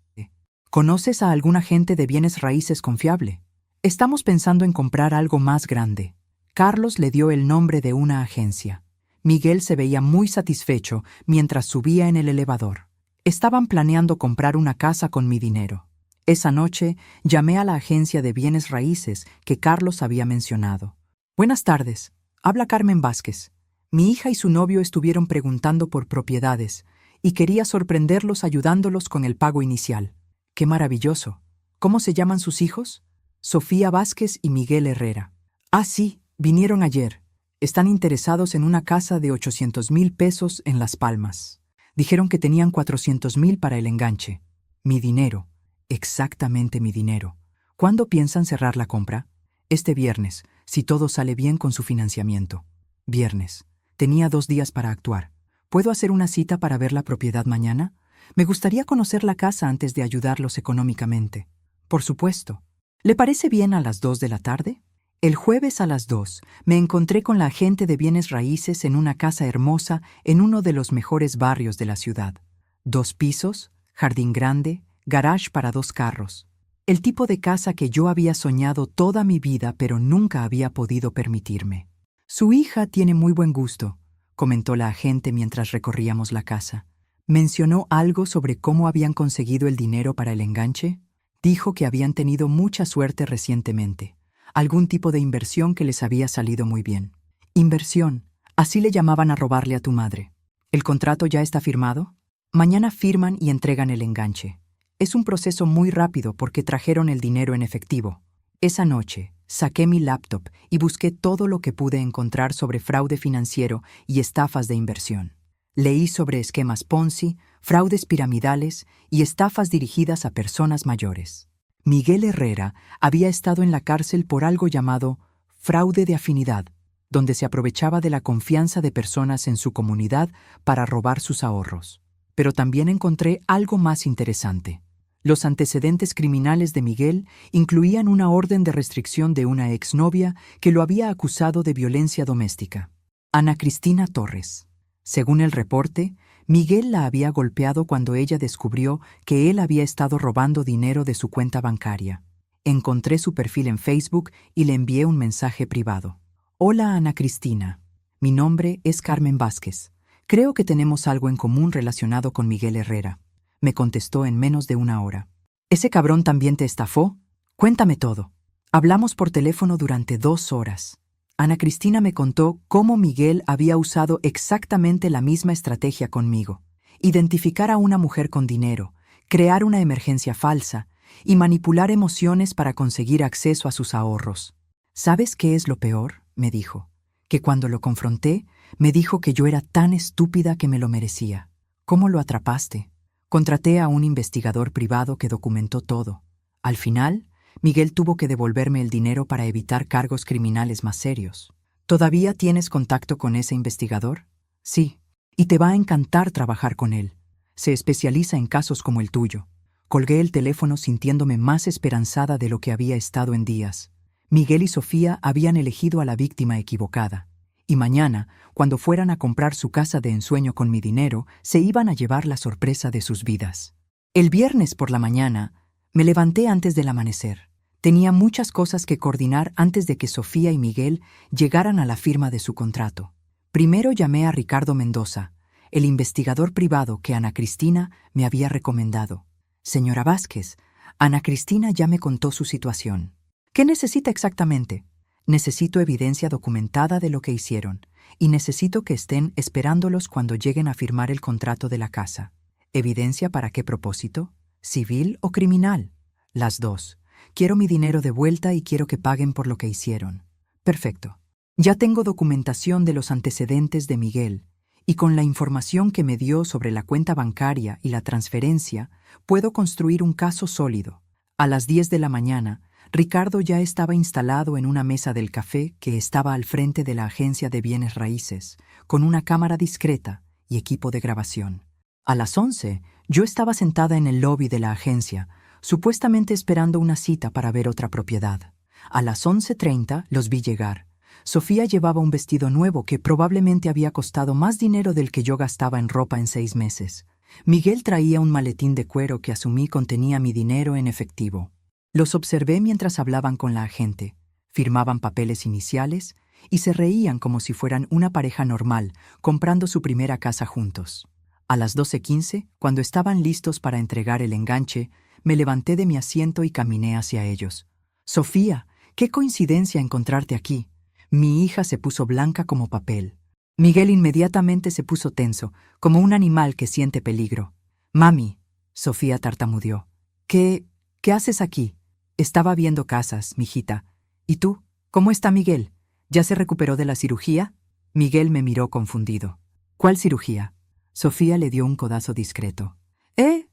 ¿Conoces a algún agente de bienes raíces confiable? Estamos pensando en comprar algo más grande». Carlos le dio el nombre de una agencia. Miguel se veía muy satisfecho mientras subía en el elevador. Estaban planeando comprar una casa con mi dinero. Esa noche llamé a la agencia de bienes raíces que Carlos había mencionado. «Buenas tardes. Habla Carmen Vázquez. Mi hija y su novio estuvieron preguntando por propiedades y quería sorprenderlos ayudándolos con el pago inicial». «Qué maravilloso. ¿Cómo se llaman sus hijos?» «Sofía Vázquez y Miguel Herrera». «Ah, sí, vinieron ayer. Están interesados en una casa de 800,000 pesos en Las Palmas. Dijeron que tenían 400,000 para el enganche. Mi dinero. Exactamente mi dinero. ¿Cuándo piensan cerrar la compra?» «Este viernes, si todo sale bien con su financiamiento». «Viernes. Tenía 2 días para actuar. ¿Puedo hacer una cita para ver la propiedad mañana? Me gustaría conocer la casa antes de ayudarlos económicamente». «Por supuesto. ¿Le parece bien a las 2 de la tarde?» El jueves a las 2 me encontré con la agente de bienes raíces en una casa hermosa en uno de los mejores barrios de la ciudad. 2 pisos, jardín grande, garage para 2 carros. El tipo de casa que yo había soñado toda mi vida pero nunca había podido permitirme. «Su hija tiene muy buen gusto», comentó la agente mientras recorríamos la casa. Mencionó algo sobre cómo habían conseguido el dinero para el enganche. Dijo que habían tenido mucha suerte recientemente. Algún tipo de inversión que les había salido muy bien. «Inversión, así le llamaban a robarle a tu madre. ¿El contrato ya está firmado?» «Mañana firman y entregan el enganche. Es un proceso muy rápido porque trajeron el dinero en efectivo». Esa noche, saqué mi laptop y busqué todo lo que pude encontrar sobre fraude financiero y estafas de inversión. Leí sobre esquemas Ponzi, fraudes piramidales y estafas dirigidas a personas mayores. Miguel Herrera había estado en la cárcel por algo llamado fraude de afinidad, donde se aprovechaba de la confianza de personas en su comunidad para robar sus ahorros. Pero también encontré algo más interesante. Los antecedentes criminales de Miguel incluían una orden de restricción de una exnovia que lo había acusado de violencia doméstica, Ana Cristina Torres. Según el reporte, Miguel la había golpeado cuando ella descubrió que él había estado robando dinero de su cuenta bancaria. Encontré su perfil en Facebook y le envié un mensaje privado. «Hola, Ana Cristina. Mi nombre es Carmen Vázquez. Creo que tenemos algo en común relacionado con Miguel Herrera». Me contestó en menos de 1 hora. «¿Ese cabrón también te estafó? Cuéntame todo». Hablamos por teléfono durante 2 horas. Ana Cristina me contó cómo Miguel había usado exactamente la misma estrategia conmigo. Identificar a una mujer con dinero, crear una emergencia falsa y manipular emociones para conseguir acceso a sus ahorros. «¿Sabes qué es lo peor?», me dijo. Que cuando lo confronté, me dijo que yo era tan estúpida que me lo merecía. «¿Cómo lo atrapaste?» Contraté a un investigador privado que documentó todo. Al final, Miguel tuvo que devolverme el dinero para evitar cargos criminales más serios. ¿Todavía tienes contacto con ese investigador? Sí, y te va a encantar trabajar con él. Se especializa en casos como el tuyo. Colgué el teléfono sintiéndome más esperanzada de lo que había estado en días. Miguel y Sofía habían elegido a la víctima equivocada. Y mañana, cuando fueran a comprar su casa de ensueño con mi dinero, se iban a llevar la sorpresa de sus vidas. El viernes por la mañana, me levanté antes del amanecer. Tenía muchas cosas que coordinar antes de que Sofía y Miguel llegaran a la firma de su contrato. Primero llamé a Ricardo Mendoza, el investigador privado que Ana Cristina me había recomendado. Señora Vázquez, Ana Cristina ya me contó su situación. ¿Qué necesita exactamente? Necesito evidencia documentada de lo que hicieron, y necesito que estén esperándolos cuando lleguen a firmar el contrato de la casa. ¿Evidencia para qué propósito? ¿Civil o criminal? Las dos. Quiero mi dinero de vuelta y quiero que paguen por lo que hicieron. Perfecto. Ya tengo documentación de los antecedentes de Miguel, y con la información que me dio sobre la cuenta bancaria y la transferencia, puedo construir un caso sólido. A las 10 de la mañana, Ricardo ya estaba instalado en una mesa del café que estaba al frente de la agencia de bienes raíces, con una cámara discreta y equipo de grabación. A las 11, yo estaba sentada en el lobby de la agencia, supuestamente esperando una cita para ver otra propiedad. A las 11:30 los vi llegar. Sofía llevaba un vestido nuevo que probablemente había costado más dinero del que yo gastaba en ropa en 6 meses. Miguel traía un maletín de cuero que asumí contenía mi dinero en efectivo. Los observé mientras hablaban con la agente, firmaban papeles iniciales y se reían como si fueran una pareja normal, comprando su primera casa juntos. A las 12:15, cuando estaban listos para entregar el enganche, me levanté de mi asiento y caminé hacia ellos. «Sofía, qué coincidencia encontrarte aquí». Mi hija se puso blanca como papel. Miguel inmediatamente se puso tenso, como un animal que siente peligro. «Mami», Sofía tartamudeó. ¿Qué haces aquí? Estaba viendo casas, mijita. ¿Y tú? ¿Cómo está Miguel? ¿Ya se recuperó de la cirugía?» Miguel me miró confundido. «¿Cuál cirugía?» Sofía le dio un codazo discreto.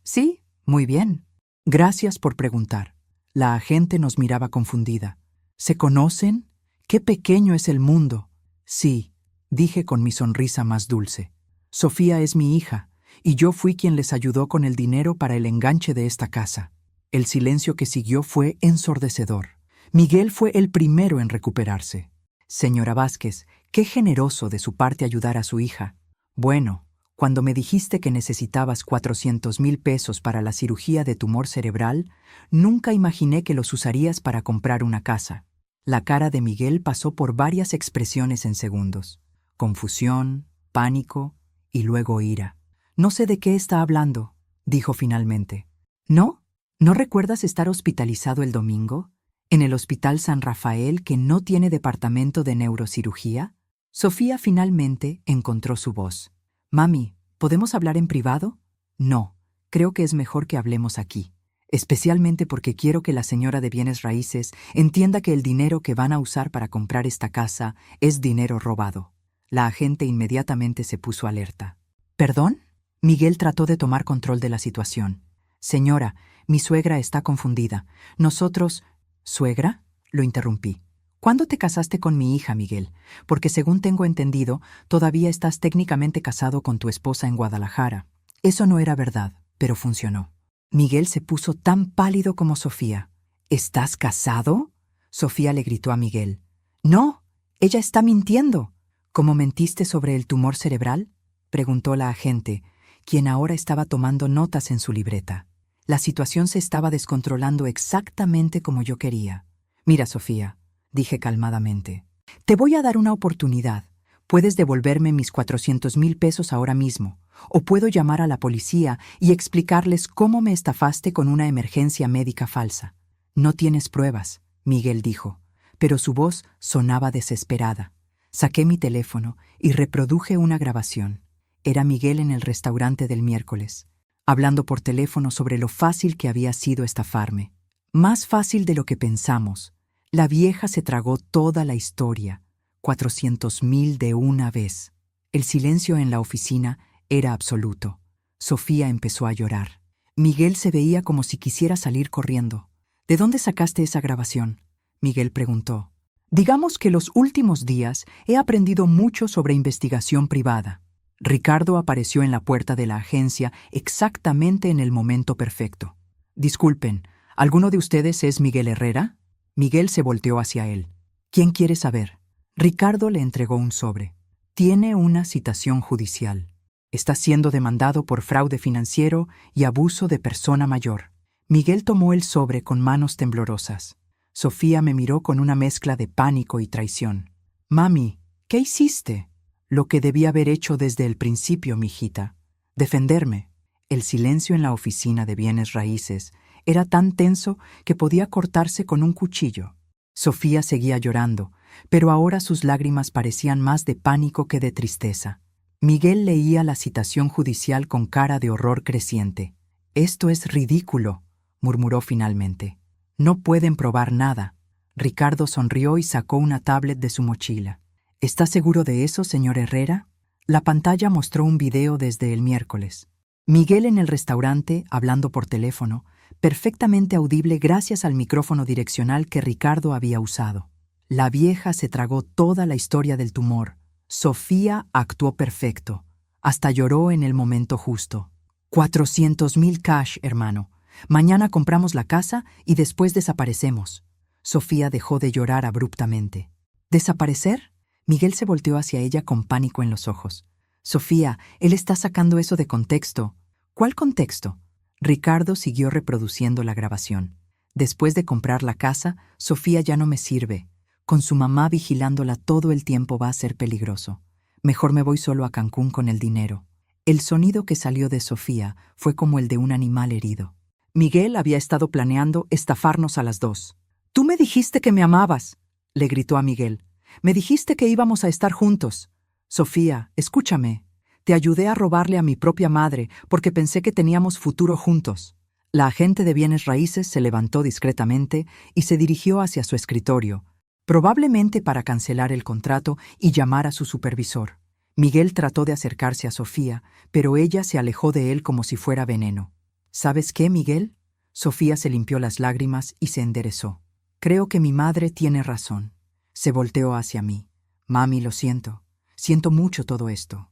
Sí, muy bien. Gracias por preguntar. La agente nos miraba confundida. ¿Se conocen? ¡Qué pequeño es el mundo! Sí, dije con mi sonrisa más dulce. Sofía es mi hija, y yo fui quien les ayudó con el dinero para el enganche de esta casa. El silencio que siguió fue ensordecedor. Miguel fue el primero en recuperarse. Señora Vázquez, qué generoso de su parte ayudar a su hija. Bueno, cuando me dijiste que necesitabas 400,000 pesos para la cirugía de tumor cerebral, nunca imaginé que los usarías para comprar una casa. La cara de Miguel pasó por varias expresiones en segundos. Confusión, pánico y luego ira. «No sé de qué está hablando», dijo finalmente. «¿No? ¿No recuerdas estar hospitalizado el domingo? ¿En el Hospital San Rafael que no tiene departamento de neurocirugía?» Sofía finalmente encontró su voz. «Mami, ¿podemos hablar en privado?» «No, creo que es mejor que hablemos aquí. Especialmente porque quiero que la señora de bienes raíces entienda que el dinero que van a usar para comprar esta casa es dinero robado». La agente inmediatamente se puso alerta. «¿Perdón?» Miguel trató de tomar control de la situación. «Señora, mi suegra está confundida. Nosotros...» «¿Suegra?», lo interrumpí. «¿Cuándo te casaste con mi hija, Miguel? Porque según tengo entendido, todavía estás técnicamente casado con tu esposa en Guadalajara». Eso no era verdad, pero funcionó. Miguel se puso tan pálido como Sofía. «¿Estás casado?», Sofía le gritó a Miguel. «No, ella está mintiendo». «¿Cómo mentiste sobre el tumor cerebral?», preguntó la agente, quien ahora estaba tomando notas en su libreta. La situación se estaba descontrolando exactamente como yo quería. «Mira, Sofía», dije calmadamente, «te voy a dar una oportunidad. Puedes devolverme mis 400,000 pesos ahora mismo, o puedo llamar a la policía y explicarles cómo me estafaste con una emergencia médica falsa». «No tienes pruebas», Miguel dijo, pero su voz sonaba desesperada. Saqué mi teléfono y reproduje una grabación. Era Miguel en el restaurante del miércoles, hablando por teléfono sobre lo fácil que había sido estafarme. Más fácil de lo que pensamos. La vieja se tragó toda la historia, 400,000 de una vez. El silencio en la oficina era absoluto. Sofía empezó a llorar. Miguel se veía como si quisiera salir corriendo. «¿De dónde sacaste esa grabación?», Miguel preguntó. «Digamos que los últimos días he aprendido mucho sobre investigación privada». Ricardo apareció en la puerta de la agencia exactamente en el momento perfecto. «Disculpen, ¿alguno de ustedes es Miguel Herrera?». Miguel se volteó hacia él. «¿Quién quiere saber?». Ricardo le entregó un sobre. «Tiene una citación judicial. Está siendo demandado por fraude financiero y abuso de persona mayor». Miguel tomó el sobre con manos temblorosas. Sofía me miró con una mezcla de pánico y traición. «Mami, ¿qué hiciste?». Lo que debí haber hecho desde el principio, mijita. Defenderme. El silencio en la oficina de bienes raíces era tan tenso que podía cortarse con un cuchillo. Sofía seguía llorando, pero ahora sus lágrimas parecían más de pánico que de tristeza. Miguel leía la citación judicial con cara de horror creciente. «Esto es ridículo», murmuró finalmente. «No pueden probar nada». Ricardo sonrió y sacó una tablet de su mochila. «¿Está seguro de eso, señor Herrera?» La pantalla mostró un video desde el miércoles. Miguel en el restaurante, hablando por teléfono, perfectamente audible gracias al micrófono direccional que Ricardo había usado. La vieja se tragó toda la historia del tumor. Sofía actuó perfecto. Hasta lloró en el momento justo. 400,000 cash, hermano. Mañana compramos la casa y después desaparecemos. Sofía dejó de llorar abruptamente. ¿Desaparecer? Miguel se volteó hacia ella con pánico en los ojos. Sofía, él está sacando eso de contexto. ¿Cuál contexto? Ricardo siguió reproduciendo la grabación. Después de comprar la casa, Sofía ya no me sirve. Con su mamá vigilándola todo el tiempo va a ser peligroso. Mejor me voy solo a Cancún con el dinero. El sonido que salió de Sofía fue como el de un animal herido. Miguel había estado planeando estafarnos a las dos. «Tú me dijiste que me amabas», le gritó a Miguel. «Me dijiste que íbamos a estar juntos. Sofía, escúchame. Te ayudé a robarle a mi propia madre porque pensé que teníamos futuro juntos». La agente de bienes raíces se levantó discretamente y se dirigió hacia su escritorio, probablemente para cancelar el contrato y llamar a su supervisor. Miguel trató de acercarse a Sofía, pero ella se alejó de él como si fuera veneno. «¿Sabes qué, Miguel?» Sofía se limpió las lágrimas y se enderezó. «Creo que mi madre tiene razón». Se volteó hacia mí. «Mami, lo siento. Siento mucho todo esto.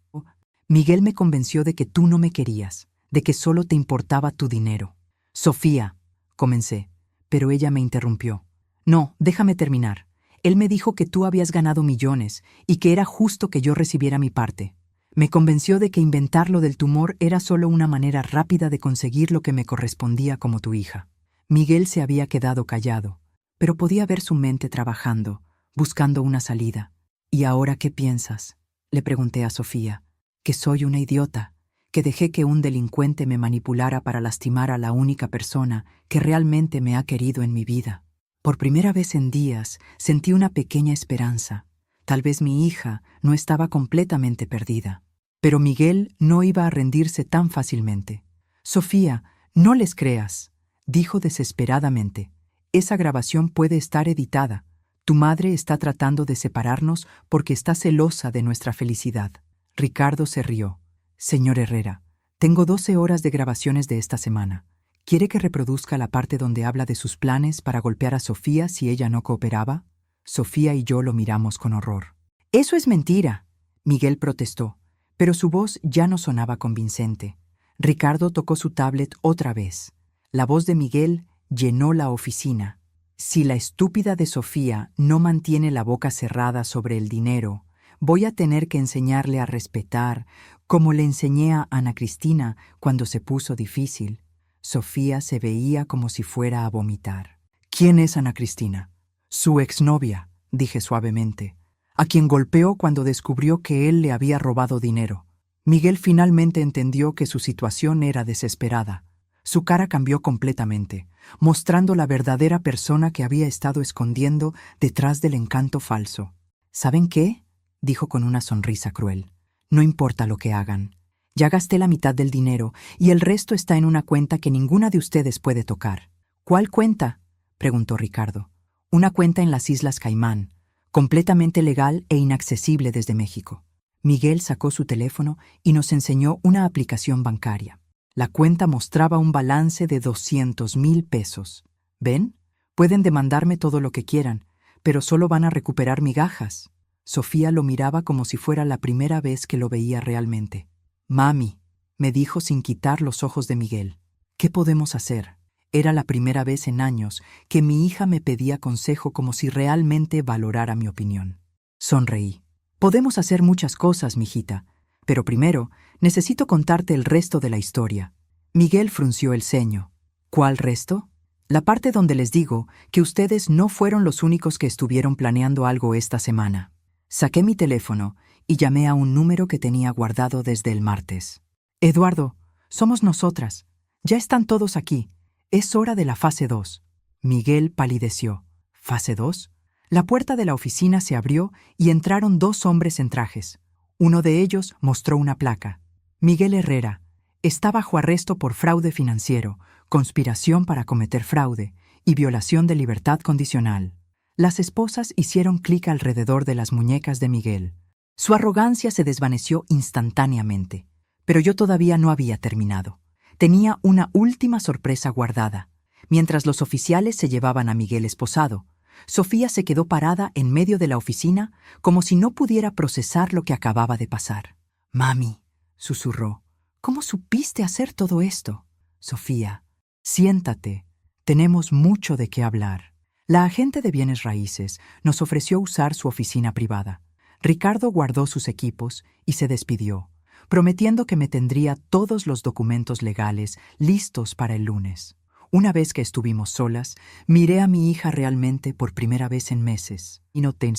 Miguel me convenció de que tú no me querías, de que solo te importaba tu dinero». «Sofía», comencé, pero ella me interrumpió. «No, déjame terminar. Él me dijo que tú habías ganado millones y que era justo que yo recibiera mi parte. Me convenció de que inventar lo del tumor era solo una manera rápida de conseguir lo que me correspondía como tu hija». Miguel se había quedado callado, pero podía ver su mente trabajando, buscando una salida. «¿Y ahora qué piensas?», le pregunté a Sofía. «Que soy una idiota, que dejé que un delincuente me manipulara para lastimar a la única persona que realmente me ha querido en mi vida». Por primera vez en días sentí una pequeña esperanza. Tal vez mi hija no estaba completamente perdida. Pero Miguel no iba a rendirse tan fácilmente. «Sofía, no les creas», dijo desesperadamente. «Esa grabación puede estar editada. Tu madre está tratando de separarnos porque está celosa de nuestra felicidad». Ricardo se rió. «Señor Herrera, tengo 12 horas de grabaciones de esta semana. ¿Quiere que reproduzca la parte donde habla de sus planes para golpear a Sofía si ella no cooperaba?» Sofía y yo lo miramos con horror. «Eso es mentira», Miguel protestó, pero su voz ya no sonaba convincente. Ricardo tocó su tablet otra vez. La voz de Miguel llenó la oficina. «Si la estúpida de Sofía no mantiene la boca cerrada sobre el dinero, voy a tener que enseñarle a respetar, como le enseñé a Ana Cristina cuando se puso difícil». Sofía se veía como si fuera a vomitar. «¿Quién es Ana Cristina?» «Su exnovia», dije suavemente, «a quien golpeó cuando descubrió que él le había robado dinero». Miguel finalmente entendió que su situación era desesperada. Su cara cambió completamente, mostrando la verdadera persona que había estado escondiendo detrás del encanto falso. «¿Saben qué?», dijo con una sonrisa cruel. «No importa lo que hagan. Ya gasté la mitad del dinero y el resto está en una cuenta que ninguna de ustedes puede tocar». «¿Cuál cuenta?», preguntó Ricardo. «Una cuenta en las Islas Caimán, completamente legal e inaccesible desde México». Miguel sacó su teléfono y nos enseñó una aplicación bancaria. La cuenta mostraba un balance de 200,000 pesos. «¿Ven? Pueden demandarme todo lo que quieran, pero solo van a recuperar migajas». Sofía lo miraba como si fuera la primera vez que lo veía realmente. «Mami», me dijo sin quitar los ojos de Miguel, «¿qué podemos hacer?». Era la primera vez en años que mi hija me pedía consejo como si realmente valorara mi opinión. Sonreí. «Podemos hacer muchas cosas, mijita, pero primero necesito contarte el resto de la historia». Miguel frunció el ceño. «¿Cuál resto?». «La parte donde les digo que ustedes no fueron los únicos que estuvieron planeando algo esta semana». Saqué mi teléfono y llamé a un número que tenía guardado desde el martes. Eduardo, somos nosotras. Ya están todos aquí. Es hora de la fase 2. Miguel palideció. ¿Fase 2? La puerta de la oficina se abrió y entraron 2 hombres en trajes. Uno de ellos mostró una placa. Miguel Herrera. Está bajo arresto por fraude financiero, conspiración para cometer fraude y violación de libertad condicional. Las esposas hicieron clic alrededor de las muñecas de Miguel. Su arrogancia se desvaneció instantáneamente, pero yo todavía no había terminado. Tenía una última sorpresa guardada. Mientras los oficiales se llevaban a Miguel esposado, Sofía se quedó parada en medio de la oficina como si no pudiera procesar lo que acababa de pasar. «Mami», susurró, «¿cómo supiste hacer todo esto?» «Sofía, siéntate. Tenemos mucho de qué hablar». La agente de bienes raíces nos ofreció usar su oficina privada. Ricardo guardó sus equipos y se despidió, prometiendo que me tendría todos los documentos legales listos para el lunes. Una vez que estuvimos solas, miré a mi hija realmente por primera vez en meses. Y noté,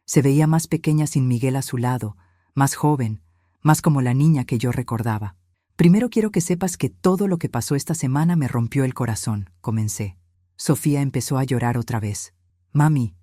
se veía más pequeña sin Miguel a su lado, más joven, más como la niña que yo recordaba. «Primero quiero que sepas que todo lo que pasó esta semana me rompió el corazón», comencé. Sofía empezó a llorar otra vez. «Mami,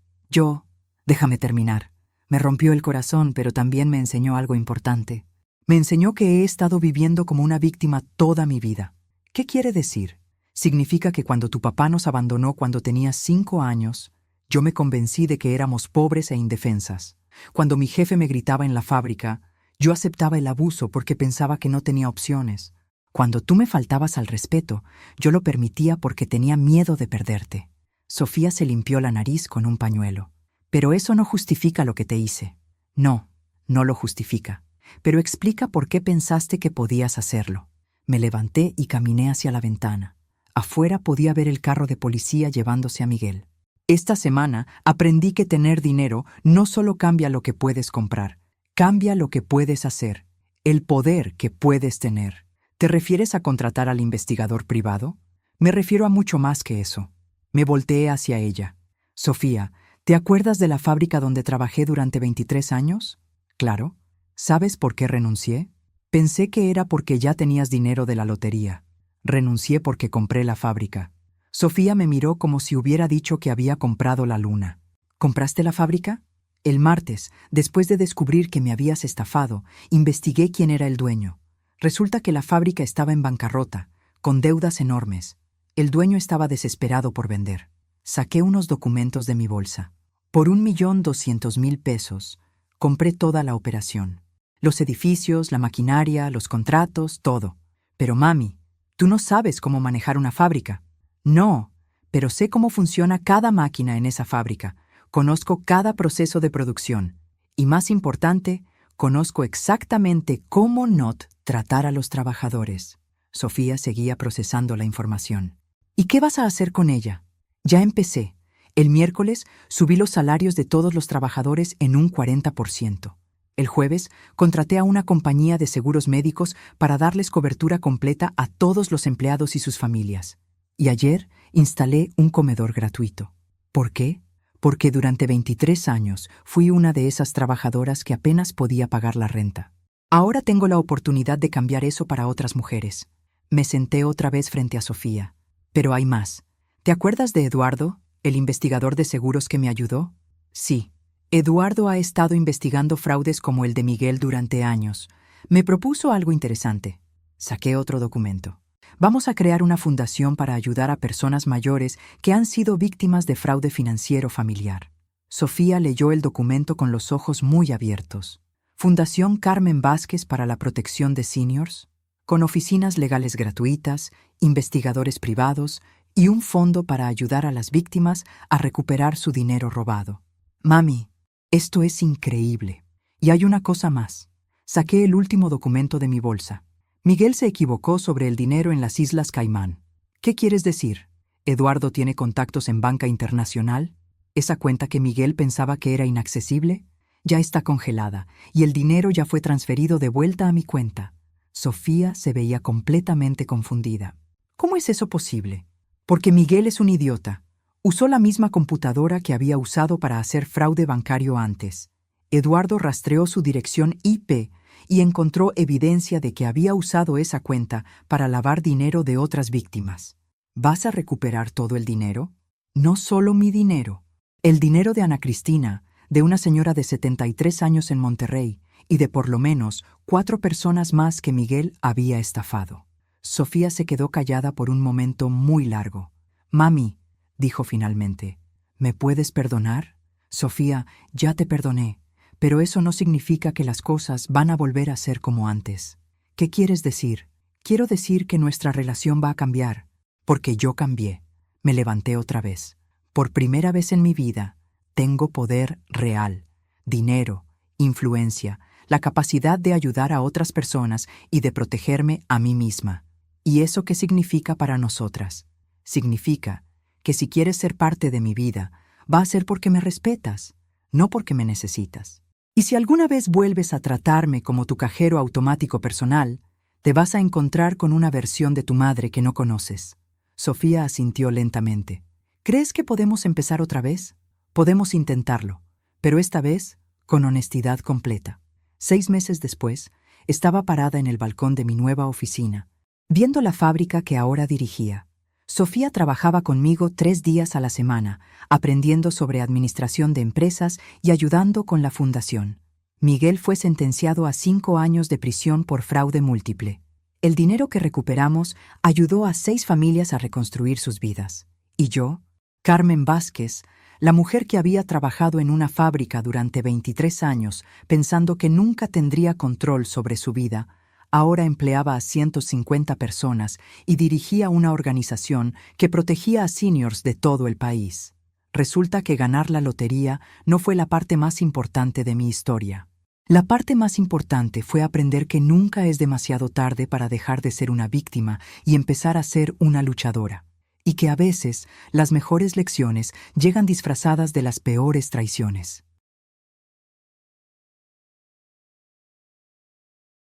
déjame terminar. Me rompió el corazón, pero también me enseñó algo importante. Me enseñó que he estado viviendo como una víctima toda mi vida». «¿Qué quiere decir?» «Significa que cuando tu papá nos abandonó cuando tenías 5 años, yo me convencí de que éramos pobres e indefensas. Cuando mi jefe me gritaba en la fábrica, yo aceptaba el abuso porque pensaba que no tenía opciones. Cuando tú me faltabas al respeto, yo lo permitía porque tenía miedo de perderte». Sofía se limpió la nariz con un pañuelo. «Pero eso no justifica lo que te hice». «No, no lo justifica. Pero explica por qué pensaste que podías hacerlo». Me levanté y caminé hacia la ventana. Afuera podía ver el carro de policía llevándose a Miguel. Esta semana aprendí que tener dinero no solo cambia lo que puedes comprar, cambia lo que puedes hacer, el poder que puedes tener. ¿Te refieres a contratar al investigador privado? Me refiero a mucho más que eso. Me volteé hacia ella. «Sofía, ¿te acuerdas de la fábrica donde trabajé durante 23 años? Claro. ¿Sabes por qué renuncié? Pensé que era porque ya tenías dinero de la lotería. Renuncié porque compré la fábrica». Sofía me miró como si hubiera dicho que había comprado la luna. «¿Compraste la fábrica?» «El martes, después de descubrir que me habías estafado, investigué quién era el dueño. Resulta que la fábrica estaba en bancarrota, con deudas enormes. El dueño estaba desesperado por vender. Saqué unos documentos de mi bolsa. Por 1.200.000 pesos, compré toda la operación. Los edificios, la maquinaria, los contratos, todo. Pero mami, tú no sabes cómo manejar una fábrica». «No, pero sé cómo funciona cada máquina en esa fábrica. Conozco cada proceso de producción. Y más importante, conozco exactamente cómo not tratar a los trabajadores». Sofía seguía procesando la información. «¿Y qué vas a hacer con ella?» «Ya empecé. El miércoles subí los salarios de todos los trabajadores en un 40%. El jueves contraté a una compañía de seguros médicos para darles cobertura completa a todos los empleados y sus familias. Y ayer instalé un comedor gratuito. ¿Por qué? Porque durante 23 años fui una de esas trabajadoras que apenas podía pagar la renta. Ahora tengo la oportunidad de cambiar eso para otras mujeres». Me senté otra vez frente a Sofía. «Pero hay más. ¿Te acuerdas de Eduardo, el investigador de seguros que me ayudó?» «Sí. Eduardo ha estado investigando fraudes como el de Miguel durante años. Me propuso algo interesante». Saqué otro documento. «Vamos a crear una fundación para ayudar a personas mayores que han sido víctimas de fraude financiero familiar». Sofía leyó el documento con los ojos muy abiertos. «Fundación Carmen Vázquez para la Protección de Seniors, con oficinas legales gratuitas, investigadores privados y un fondo para ayudar a las víctimas a recuperar su dinero robado». «Mami, esto es increíble. Y hay una cosa más». Saqué el último documento de mi bolsa. «Miguel se equivocó sobre el dinero en las Islas Caimán». «¿Qué quieres decir? ¿Eduardo tiene contactos en banca internacional? ¿Esa cuenta que Miguel pensaba que era inaccesible? Ya está congelada y el dinero ya fue transferido de vuelta a mi cuenta». Sofía se veía completamente confundida. «¿Cómo es eso posible?» «Porque Miguel es un idiota. Usó la misma computadora que había usado para hacer fraude bancario antes. Eduardo rastreó su dirección IP y encontró evidencia de que había usado esa cuenta para lavar dinero de otras víctimas. ¿Vas a recuperar todo el dinero? No solo mi dinero. El dinero de Ana Cristina, de una señora de 73 años en Monterrey, y de por lo menos 4 personas más que Miguel había estafado. Sofía se quedó callada por un momento muy largo. «Mami», dijo finalmente, «¿me puedes perdonar?» «Sofía, ya te perdoné, pero eso no significa que las cosas van a volver a ser como antes». «¿Qué quieres decir?» «Quiero decir que nuestra relación va a cambiar, porque yo cambié. Me levanté otra vez. Por primera vez en mi vida, tengo poder real, dinero, influencia, la capacidad de ayudar a otras personas y de protegerme a mí misma. ¿Y eso qué significa para nosotras? Significa que si quieres ser parte de mi vida, va a ser porque me respetas, no porque me necesitas. Y si alguna vez vuelves a tratarme como tu cajero automático personal, te vas a encontrar con una versión de tu madre que no conoces». Sofía asintió lentamente. «¿Crees que podemos empezar otra vez? Podemos intentarlo, pero esta vez con honestidad completa». 6 meses después, estaba parada en el balcón de mi nueva oficina, viendo la fábrica que ahora dirigía. Sofía trabajaba conmigo 3 días a la semana, aprendiendo sobre administración de empresas y ayudando con la fundación. Miguel fue sentenciado a 5 años de prisión por fraude múltiple. El dinero que recuperamos ayudó a 6 familias a reconstruir sus vidas. Y yo, Carmen Vázquez, la mujer que había trabajado en una fábrica durante 23 años pensando que nunca tendría control sobre su vida, ahora empleaba a 150 personas y dirigía una organización que protegía a seniors de todo el país. Resulta que ganar la lotería no fue la parte más importante de mi historia. La parte más importante fue aprender que nunca es demasiado tarde para dejar de ser una víctima y empezar a ser una luchadora. Y que a veces las mejores lecciones llegan disfrazadas de las peores traiciones.